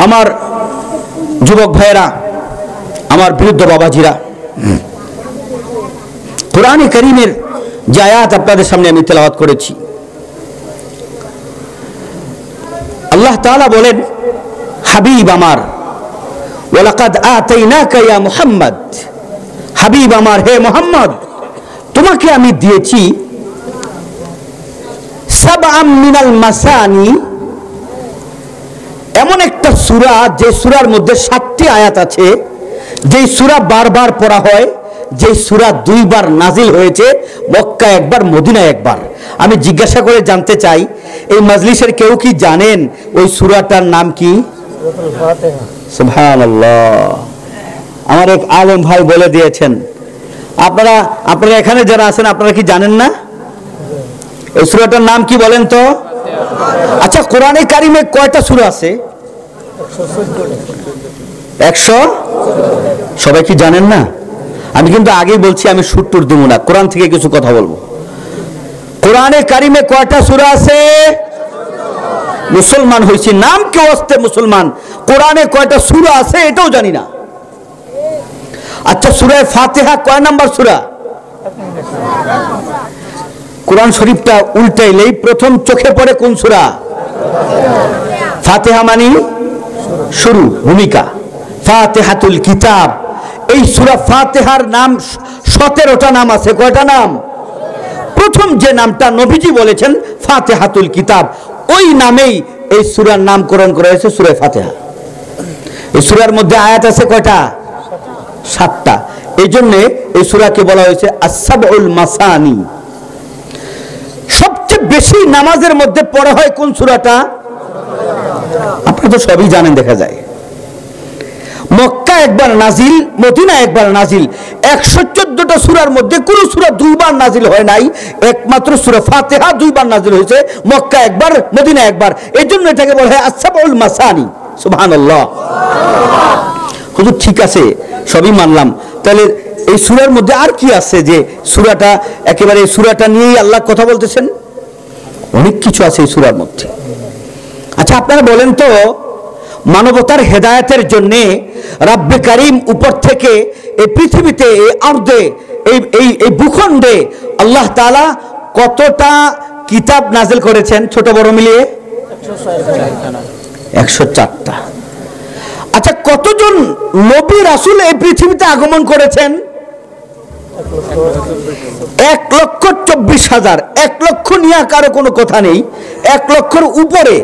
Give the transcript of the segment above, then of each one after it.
আমার যুবক ভাইয়েরা, আমার বৃদ্ধ বাবাজিরা, কোরআনে কারীমের যে আয়াত আপনাদের সামনে আমি তেলাওয়াত করেছি, আল্লাহ তাআলা বলেন, হাবিব আমার, ওয়ালাকাদ আতাইনাকা ইয়া মুহাম্মদ, হাবিব আমার, হে মুহাম্মদ, তোমাকে আমি দিয়েছি সাবআম মিনাল মাসানি, এমন একটা সূরা যে সূরার মধ্যে 7টি আয়াত আছে, যে সূরা বারবার পড়া হয়, যে সূরা 2 বার নাজিল হয়েছে, মক্কা একবার, মদিনা একবার। আমি জিজ্ঞাসা করে জানতে চাই, এই মাজলিসের কেউ কি জানেন ওই সূরাটার নাম কি? সুবহানাল্লাহ, আমার এক আলেম ভাই বলে দিয়েছেন। আপনারা এখানে যারা আছেন, আপনারা কি জানেন না এই সূরাটার নাম কি বলেন তো? আচ্ছা, কোরআনে কারিমে কয়টা সূরা আছে? 100। সবাই কি জানেন না? আমি কিন্তু আগেই বলছি, আমি সুট্টুর দেব না, কোরআন থেকে কিছু কথা বলবো। কোরআনে কারিমে কয়টা সূরা আছে? মুসলমান হয়েছি, নাম কেউ আসতে মুসলমান, কোরআনে কয়টা সূরা আছে এটাও জানি না। আচ্ছা, সূরা ফাতিহা কয় নাম্বার সূরা? কোরআন শরীফটা উল্টাইলেই প্রথম চোখে পড়ে কোন সূরা? ফাতিহা মানে শুরু, ভূমিকা, ফাতিহাতুল কিতাব। এই সূরা ফাতিহার নাম 17টা নাম আছে। কয়টা নাম? প্রথম যে নামটা নবীজি বলেছেন ফাতিহাতুল কিতাব, ওই নামেই এই সূরার নামকরণ করা হয়েছে সূরা ফাতিহা। এই সূরার মধ্যে আয়াত আছে কয়টা? 7টা। এই জন্য এই সূরাকে বলা হয়েছে আস-সাবউল মাসানি। সবচেয়ে বেশি নামাজের মধ্যে পড়া হয় কোন সূরাটা? আপনারা তো সবই জানেন, দেখা যায়। মক্কা একবার নাজিল, মদিনা একবার নাজিল। 114টা সূরার মধ্যে কোন সূরা 2 বার নাজিল হয় নাই, একমাত্র সূরা ফাতিহা 2 বার নাজিল হয়েছে, মক্কা একবার, মদিনা একবার। এই জন্য এটাকে বলা হয় আস-সাবউল মাসানি। সুবহানাল্লাহ। হুজুর ঠিক আছে, সবই মানলাম, তাহলে এই সূরার মধ্যে আর কি আছে যে সূরাটা একেবারে এই সূরাটা নিয়েই আল্লাহ কথা বলতেছেন? অনেক কিছু আছে এই সূরার মধ্যে। আচ্ছা, আপনারা বলেন তো, মানবতার হেদায়েতের জন্য রব্বে কারীম উপর থেকে এই পৃথিবীতে, এই আরদে, এই ভূখণ্ডে আল্লাহ তাআলা কতটা কিতাব নাজিল করেছেন ছোট বড় মিলিয়ে? 104টা। আচ্ছা, কতজন নবী রাসূল এই পৃথিবীতে আগমন করেছেন? 1,24,000। 1 লক্ষ নিয়ে কারো কোনো কথা নেই, 1 লক্ষের উপরে।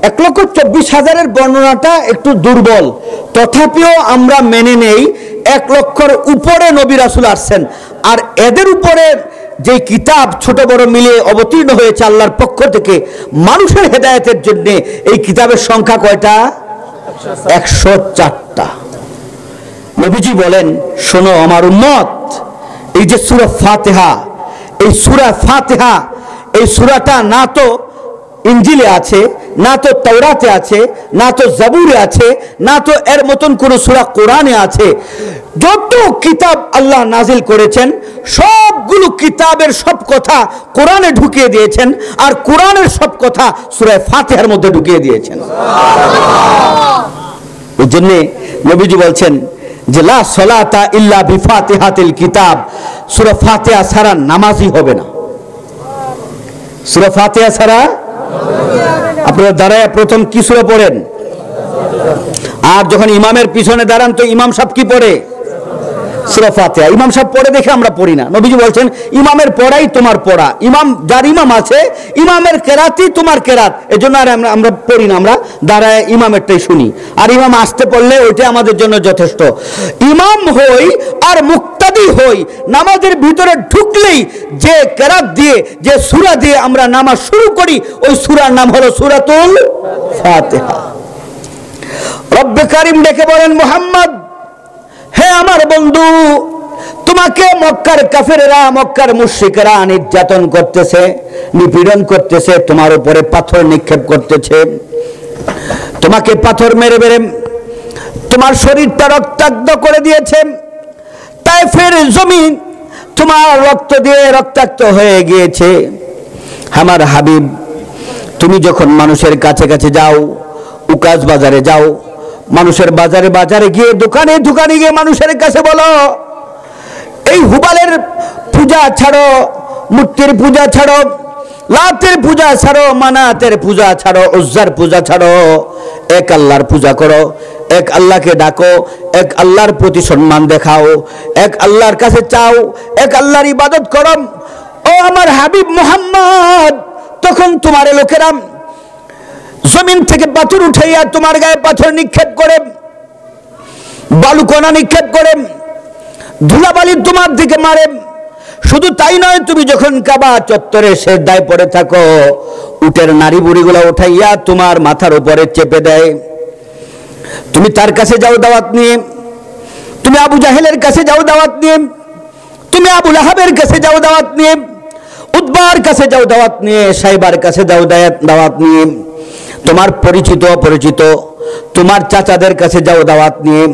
1,24,000-এর বর্ণনাটা একটু দুর্বল, তথাপিও আমরা মেনে নেই 1 লক্ষের উপরে নবী রাসূল আসছেন। আর এদের উপরে যে কিতাব ছোট বড় মিলিয়ে অবতীর্ণ হয়েছে আল্লাহর পক্ষ থেকে মানুষের হেদায়েতের জন্য, এই কিতাবের সংখ্যা কয়টা? 104টা। নবীজি বলেন, শোনো আমার উম্মত, এই যে সূরা ফাতিহা, এই সূরা ফাতিহা, এই সূরাটা না তো ইনজিলে আছে, না তো তাওরাতে আছে, না তো জাবুরে আছে, না তো এর মতন কোন সূরা কোরআনে আছে। যত কিতাব আল্লাহ নাজিল করেছেন, সবগুলো কিতাবের সব কথা কোরআনে ঢুকিয়ে দিয়েছেন, আর কোরআনের সব কথা সূরা ফাতিহার মধ্যে ঢুকিয়ে দিয়েছেন। এই জন্য নবীজি বলছেন যে লা সালাতা ইল্লা বিফাতিহাতিল কিতাব, সূরা ফাতিহা ছাড়া নামাজই হবে না। সূরা ফাতিহা ছাড়া আপনারা দাঁড়ায় প্রথম কি সূরা পড়েন? আর যখন ইমামের পিছনে দাঁড়ান তো ইমাম সাহেব কি পড়ে? সূরা ফাতিহা। ইমাম সাহেব পড়ে দেখে আমরা পড়ি না। নবীজি বলছেন ইমামের পড়াই তোমার পড়া, ইমাম যার ইমাম আছে ইমামের কেরাতই তোমার কেরাত। এজন্য আর আমরা পড়ি না, আমরা দাঁড়ায় ইমামেরটাই শুনি, আর ইমাম আসতে পড়লে ওইটা আমাদের জন্য যথেষ্ট। ইমাম হই আর মুক্তাদি হই, নামাজের ভিতরে ঢুকলেই যে কেরাত দিয়ে, যে সূরা দিয়ে আমরা নামাজ শুরু করি, ওই সূরার নাম হলো সূরাতুল ফাতিহা। রব্বে কারীম ডেকে বলেন, মুহাম্মদ, হে আমার বন্ধু, তোমাকে মক্কার কাফেররা, মক্কার মুশরিকরা নির্যাতন করতেছে, নিপীড়ন করতেছে, তোমার উপরে পাথর নিক্ষেপ করতেছে, তোমাকে পাথর মেরে মেরে তোমার শরীরটা রক্তাক্ত করে দিয়েছে। তায়েফের জমিন তোমার রক্ত দিয়ে রক্তাক্ত হয়ে গিয়েছে। আমার হাবিব, তুমি যখন মানুষের কাছে কাছে যাও, উকাজ বাজারে যাও, মানুষের বাজারে বাজারে গিয়ে দোকানে দোকানে গিয়ে মানুষের কাছে বলো, এই হুবালের পূজা ছাড়ো, মূর্তির পূজা ছাড়ো, লাতের পূজা ছাড়ো, মানাতের পূজা ছাড়ো, উজ্জার পূজা ছাড়ো, এক আল্লাহর পূজা করো, এক আল্লাহকে ডাকো, এক আল্লাহর প্রতি সম্মান দেখাও, এক আল্লাহর কাছে চাও, এক আল্লাহর ইবাদত করো। ও আমার হাবিব মুহাম্মদ, তখন তোমার লোকেরা জমিন থেকে পাথর উঠাইয়া তোমার গায়ে পাথর নিক্ষেপ করে, বালুকণা নিক্ষেপ করে, ধুলাবালি তোমার দিকে মারে। শুধু তাই নয়, তুমি যখন কাবা চত্বরে সেজদায় পড়ে থাকো, উটের নারী বুড়িগুলা উঠাইয়া তোমার মাথার উপরে চেপে দেয়। তুমি তার কাছে যাও দাওয়াত নিয়ে, তুমি আবু জাহেলের কাছে যাও দাওয়াত নিয়ে, তুমি আবু লাহাবের কাছে যাও দাওয়াত নিয়ে, উতবার কাছে যাও দাওয়াত নিয়ে, সাইবার কাছে যাও দাওয়াত নিয়ে, তোমার পরিচিত অপরিচিত তোমার চাচাদের কাছে যাও দাওয়াত নিয়ে,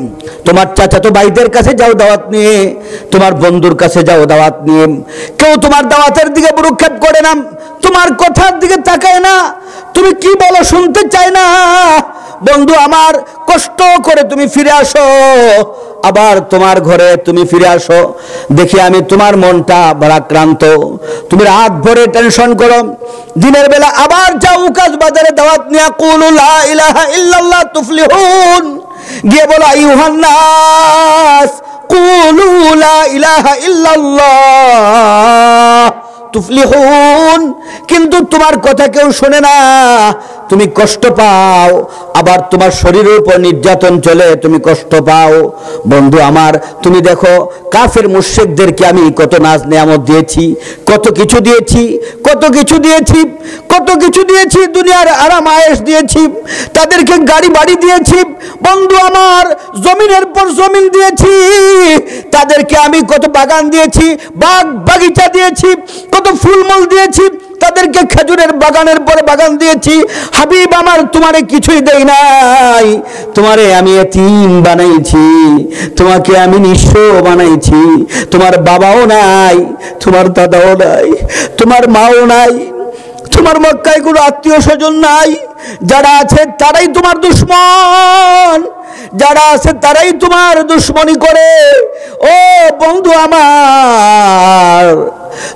তোমার চাচাতো ভাইদের কাছে যাও দাওয়াত নিয়ে, তোমার বন্ধুর কাছে যাও দাওয়াত নিয়ে। কেউ তোমার দাওয়াতের দিকে ভ্রুক্ষেপ করে না, তোমার কথার দিকে তাকায় না, তুমি কি বলো শুনতে চায় না। বন্ধু আমার, কষ্ট করে তুমি ফিরে আসো, আবার তোমার ঘরে তুমি ফিরে আসো, দেখি আমি তোমার মনটা ভারাক্রান্ত, তুমি রাত ভরে টেনশন করো, দিনের বেলা আবার যাও কাজ বাজারে দাওয়াত নিয়ে, কুলু লা ইলাহা ইল্লাল্লাহ তুফলিহুন, গিয়ে বলো আইয়ুহান নাস কুলু লা ইলাহা ইল্লাল্লাহ তুফলিহুন, কিন্তু তোমার কথা কেউ শোনে না, তুমি কষ্ট পাও, আবার তোমার শরীরের উপর নির্যাতন চলে, তুমি কষ্ট পাও। বন্ধু আমার, তুমি দেখো কাফের মুশরিকদেরকে আমি কত নাজ নেয়ামত দিয়েছি, কত কিছু দিয়েছি, কত কিছু দিয়েছি, কত কিছু দিয়েছি, দুনিয়ার আরাম আয়েশ দিয়েছি, তাদেরকে গাড়ি বাড়ি দিয়েছি। বন্ধু আমার, জমিনের পর জমিন দিয়েছি, তাদেরকে আমি কত বাগান দিয়েছি, বাগ বাগিচা দিয়েছি, কত ফুলমল দিয়েছি, তাদেরকে খেজুরের বাগানের পরে বাগান দিয়েছি। হাবিব আমার, তোমারে কিছুই দেই নাই, তোমারে আমি এতিম বানাইছি, তোমাকে আমি নিঃস্ব বানাইছি, তোমার বাবাও নাই, তোমার দাদাও নাই, তোমার মাও নাই, তোমার মক্কায় কোনো আত্মীয় স্বজন নাই, যারা আছে তারাই তোমার দুশমন, যারা আছে তারাই তোমার দুশমনি করে। ও বন্ধু আমার,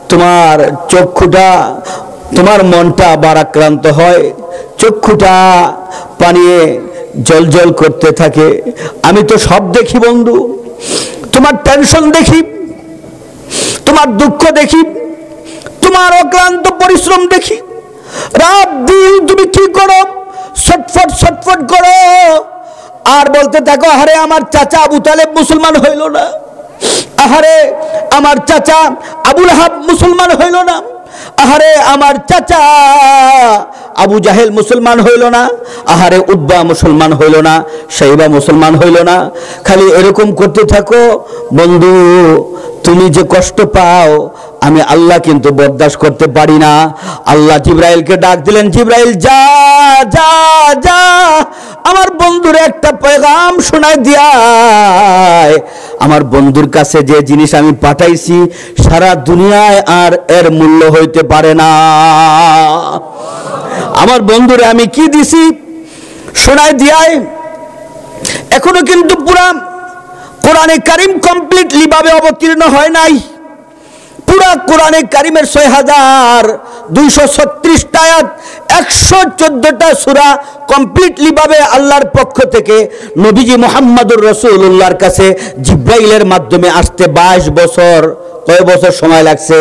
তোমার চক্ষুটা, তোমার মনটা ভারাক্রান্ত হয়, চক্ষুটা পানিয়ে জলজল করতে থাকে। আমি তো সব দেখি বন্ধু, তোমার টেনশন দেখি, তোমার দুঃখ দেখি, তোমার অক্লান্ত পরিশ্রম দেখি, রাত দিন তুমি কি করো, ছটফট ছটফট করো, আর বলতে থাকো, আরে আমার চাচা আবু তালেব মুসলমান হইল না, আহারে আমার চাচা আবু লাহাব মুসলমান হইল না, আহারে আমার চাচা আবু জাহেল মুসলমান হইল না, আহারে উতবা মুসলমান হইল না, সাইবা মুসলমান হইল না। খালি এরকম করতে থাকো বন্ধু, তুমি যে কষ্ট পাও আমি আল্লাহ কিন্তু বরদাস্ত করতে পারি না। আল্লাহ জিবরাইলকে ডাক দিলেন, জিবরাইল যা যা যা, আমার বন্ধুর একটা পেগাম শোনায় দিয়া, আমার বন্ধুর কাছে যে জিনিস আমি পাঠাইছি সারা দুনিয়ায় আর এর মূল্য হইতে পারে না। আমার বন্ধুরে আমি কি দিছি শোনায় দিয়ায়, এখনো কিন্তু পুরা কোরআনে কারিম কমপ্লিটলি ভাবে অবতীর্ণ হয় নাই। পুরা কোরআনে কারিমের ৬,২৩৬ আয়াত, ১১৪টা সূরা কমপ্লিটলি ভাবে আল্লাহর পক্ষ থেকে নবীজি মুহাম্মদুর রাসূলুল্লাহর কাছে জিবরাইলের মাধ্যমে আসতে ২২ বছর, কয় বছর সময় লাগছে?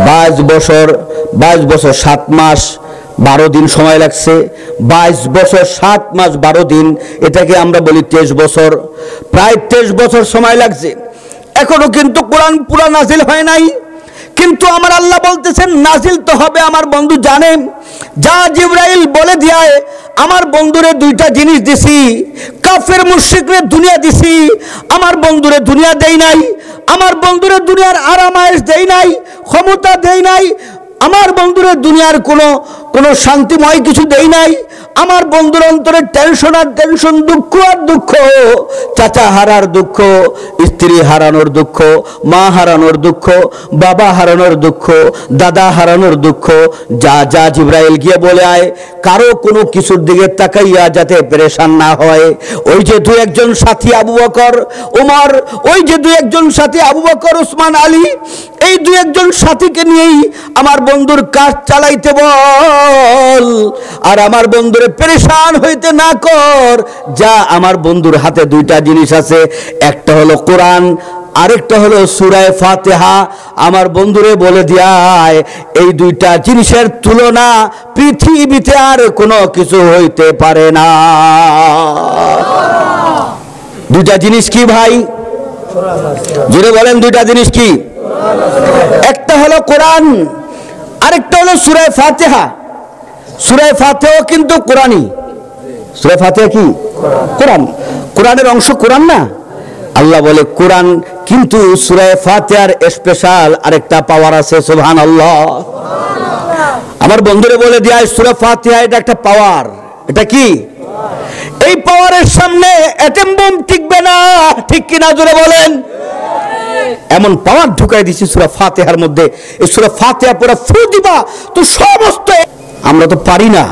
২২ বছর, ২২ বছর ৭ মাস ১২ দিন সময় লাগছে। ২২ বছর ৭ মাস ১২ দিন, এটাকে আমরা বলি ২৩ বছর, প্রায় ২৩ বছর সময় লাগছে। এখনো কিন্তু কোরআন পুরা নাজিল হয় নাই, কিন্তু আমার আল্লাহ বলতেছেন নাজিল তো হবে। আমার বন্ধু জানে, যা জিবরাইল বলে দিয়ায় আমার বন্ধুরে দুইটা জিনিস দিছি, কাফের মুশরিকরে দুনিয়া দিছি, আমার বন্ধুরে দুনিয়া দেই নাই, আমার বন্ধুরে দুনিয়ার আরাম আয়েশ দেই নাই, ক্ষমতা দেই নাই, আমার বন্ধুরে দুনিয়ার কোনো শান্তিময় কিছু দেই নাই, আমার বন্ধুর অন্তরে টেনশন আর টেনশন, দুঃখ আর দুঃখ, চাচা হারার দুঃখ, স্ত্রী হারানোর দুঃখ, মা হারানোর দুঃখ, বাবা হারানোর দুঃখ, দাদা হারানোর দুঃখ। যা যা জিবরাইল গিয়ে বলে আয়, কারো কোনো কিছুর দিকে তাকাইয়া যাতে পেরেশান না হয়। ওই যে দু একজন সাথী আবু বকর ওমর, ওই যে দু একজন সাথী আবু বকর ওসমান আলী, এই দু একজন সাথীকে নিয়েই আমার বন্ধুর কাজ চালাইতে বল, আর আমার বন্ধুরে পেরেশান হইতে না কর। যা আমার বন্ধুর হাতে দুইটা জিনিস আছে, একটা হলো কোরআন, আরেকটা হলো সূরা ফাতিহা। আমার বন্ধুরে বলে দিয়ায় এই দুইটা জিনিসের তুলনা পৃথিবীতে আর কোনো কিছু হইতে পারে না। দুইটা জিনিস কি ভাই? জোরে বলেন, দুইটা জিনিস কি? একটা হলো কোরআন, আরেকটা হলো সূরা ফাতিহা। সূরা ফাতিহা কিন্তু কোরআনই। সূরা ফাতিহা কি? কোরআন। কোরআনের অংশ কোরআন না? আল্লাহ বলে কোরআন, কিন্তু সূরা ফাতিহার স্পেশাল আরেকটা পাওয়ার আছে। সুবহানাল্লাহ। আমার বন্ধুরে বলে দেয় সূরা ফাতিহা এটা একটা পাওয়ার। এটা কি? এই পাওয়ারের সামনে অ্যাটম বোম টিকবে না, ঠিক কিনা জোরে বলেন? এমন পাওয়ার ঢুকাই দিছি সূরা ফাতিহার মধ্যে। এই সূরা ফাতিহা পুরো ফু দিবা তো সমস্ত, আমরা তো পারি না।